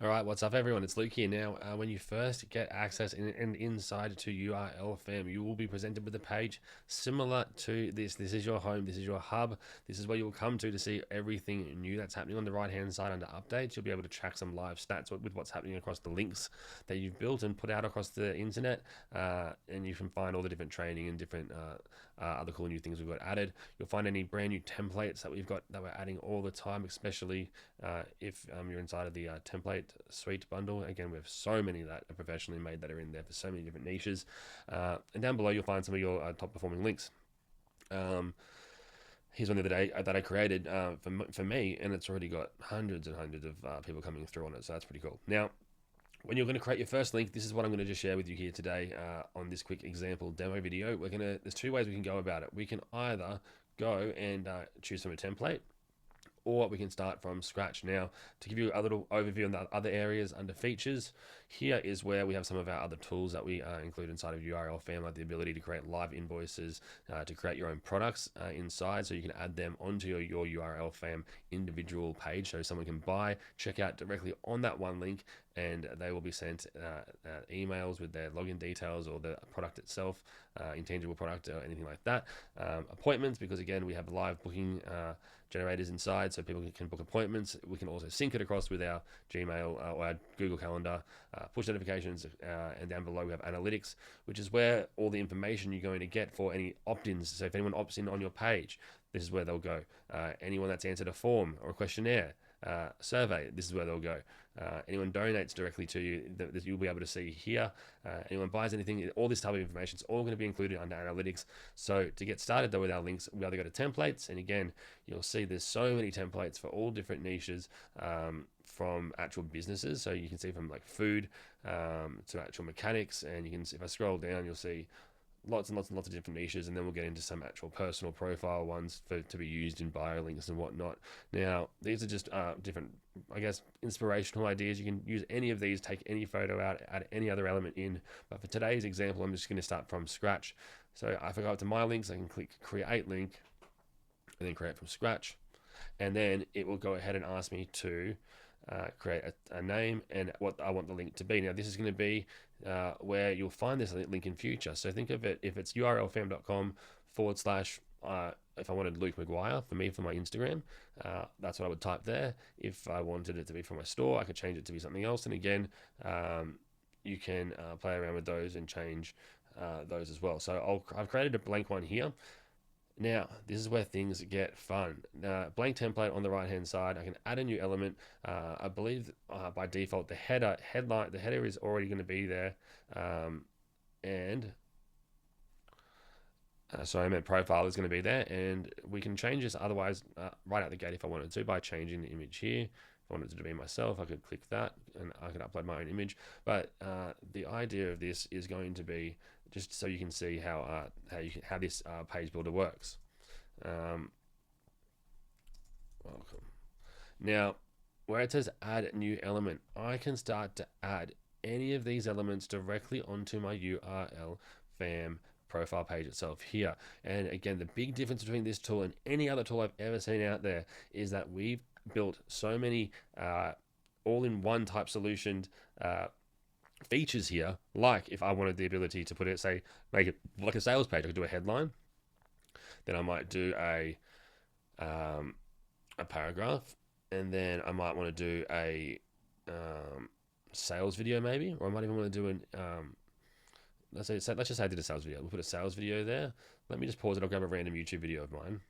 All right, what's up, everyone? It's Luke here. Now, when you first get access and inside to URLFAM, you will be presented with a page similar to this. This is your home. This is your hub. This is where you will come to see everything new that's happening. On the right-hand side under updates, you'll be able to track some live stats with what's happening across the links that you've built and put out across the internet. And you can find all the different training and different other cool new things we've got added. You'll find any brand new templates that we've got that we're adding all the time, especially if you're inside of the template suite bundle. Again, we have so many that are professionally made that are in there for so many different niches. And down below, you'll find some of your top performing links. Here's one the other day that I created for me, and it's already got hundreds and hundreds of people coming through on it, so that's pretty cool. Now, when you're going to create your first link, this is what I'm going to just share with you here today on this quick example demo video. There's two ways we can go about it. We can either go and choose from a template, or we can start from scratch. Now, to give you a little overview on the other areas under features, here is where we have some of our other tools that we include inside of URLFAM, like the ability to create live invoices, to create your own products inside, so you can add them onto your URLFAM individual page, so someone can buy, check out directly on that one link, and they will be sent emails with their login details or the product itself, intangible product or anything like that. Appointments, because again, we have live booking generators inside, so people can book appointments. We can also sync it across with our Gmail or our Google Calendar, push notifications, and down below we have analytics, which is where all the information you're going to get for any opt-ins. So if anyone opts in on your page, this is where they'll go. Anyone that's answered a form or a questionnaire, survey, this is where they'll go. Anyone donates directly to you, you'll be able to see here. Anyone buys anything, all this type of information is all going to be included under analytics. So to get started though with our links, we either go to templates, and again, you'll see there's so many templates for all different niches, from actual businesses. So you can see from like food to actual mechanics, and you can see, if I scroll down, you'll see lots and lots and lots of different niches, and then we'll get into some actual personal profile ones to be used in bio links and whatnot. Now, these are just different, I guess, inspirational ideas. You can use any of these, take any photo out, add any other element in, but for today's example, I'm just going to start from scratch. So if I go up to my links, I can click create link and then create from scratch, and then it will go ahead and ask me to create a name and what I want the link to be. Now, this is going to be where you'll find this link in future. So think of it, if it's urlfam.com / if I wanted Luke McGuire for me for my Instagram, that's what I would type there. If I wanted it to be for my store, I could change it to be something else. And again, you can play around with those and change those as well. So I've created a blank one here. Now, this is where things get fun. Blank template on the right-hand side. I can add a new element. I believe by default the header is already going to be there, and sorry, I meant profile is going to be there, and we can change this otherwise right out the gate if I wanted to by changing the image here. If I wanted it to be myself, I could click that and I could upload my own image. But the idea of this is going to be just so you can see how this page builder works. Welcome. Now, where it says add new element, I can start to add any of these elements directly onto my URLFAM profile page itself here. And again, the big difference between this tool and any other tool I've ever seen out there is that we've built so many all-in-one type solution features here. Like if I wanted the ability to put it, say, make it like a sales page, I could do a headline, then I might do a paragraph, and then I might want to do a sales video maybe, or I might even want to do an let's just say I did a sales video. We'll put a sales video there. Let me just pause it. I'll grab a random YouTube video of mine.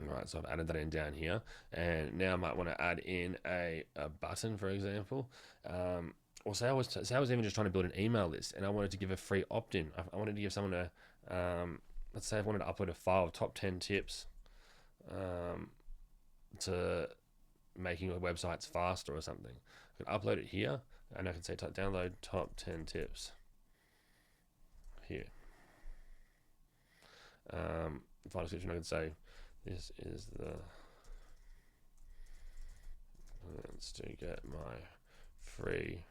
All right, so I've added that in down here, and now I might want to add in a button, for example. Or say I was even just trying to build an email list, and I wanted to give a free opt-in. I wanted to give someone let's say I wanted to upload a file of top 10 tips to making your websites faster or something. I can upload it here, and I can say download top 10 tips here. Final description, I can say this is the to get my free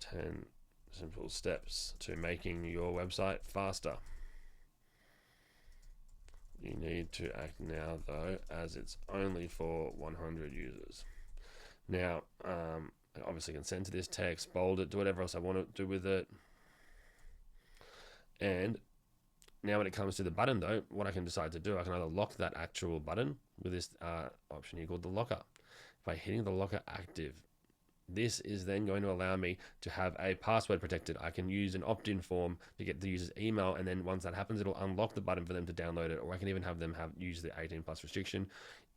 10 simple steps to making your website faster. You need to act now though, as it's only for 100 users. Now, I obviously can send to this text, bold it, do whatever else I want to do with it. And now when it comes to the button though, what I can decide to do, I can either lock that actual button with this option here called the locker. By hitting the locker active, this is then going to allow me to have a password protected. I can use an opt-in form to get the user's email, and then once that happens, it'll unlock the button for them to download it, or I can even have them use the 18 plus restriction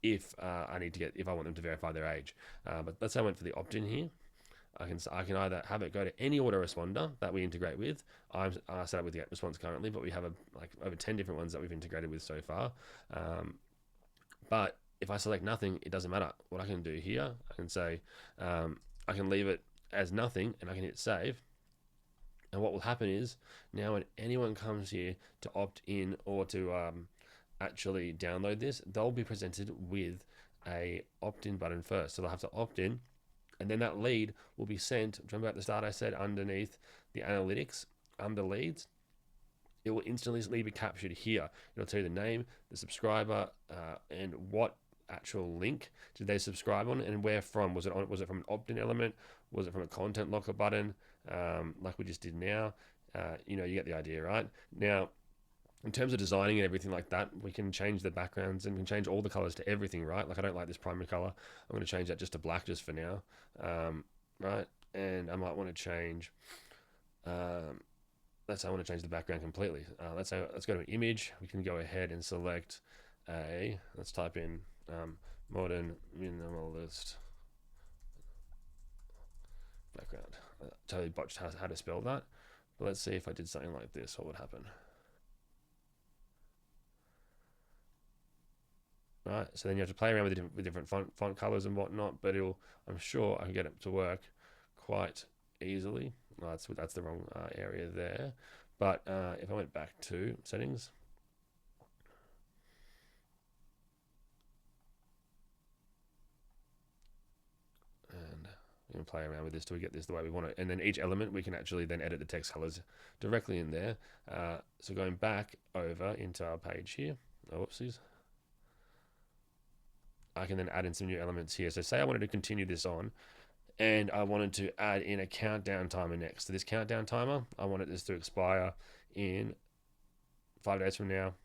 if if I want them to verify their age. But let's say I went for the opt-in here. I can either have it go to any autoresponder that we integrate with. I'm set up with the GetResponse currently, but we have like over 10 different ones that we've integrated with so far. But if I select nothing, it doesn't matter. What I can do here, I can say, I can leave it as nothing, and I can hit save. And what will happen is, now when anyone comes here to opt in or to actually download this, they'll be presented with a opt-in button first. So they'll have to opt in, and then that lead will be sent. Remember at the start I said underneath the analytics, under leads, it will instantly be captured here. It'll tell you the name, the subscriber, and what actual link did they subscribe on, and where from. Was it from an opt-in element? Was it from a content locker button, like we just did now? You get the idea, right? Now, in terms of designing and everything like that, we can change the backgrounds and we can change all the colors to everything, right? Like I don't like this primary color. I'm going to change that just to black just for now, right? And I might want to change, let's say I want to change the background completely. Let's go to an image. We can go ahead and select let's type in modern minimalist background. Totally botched how to spell that. But let's see if I did something like this, what would happen? Right, so then you have to play around with different font colors and whatnot, but I'm sure I can get it to work quite easily. Well, that's the wrong area there. But if I went back to settings, and we can play around with this till we get this the way we want it. And then each element, we can actually then edit the text colors directly in there. So going back over into our page here, oopsies. I can then add in some new elements here. So say I wanted to continue this on, and I wanted to add in a countdown timer next. So this countdown timer, I wanted this to expire in 5 days from now,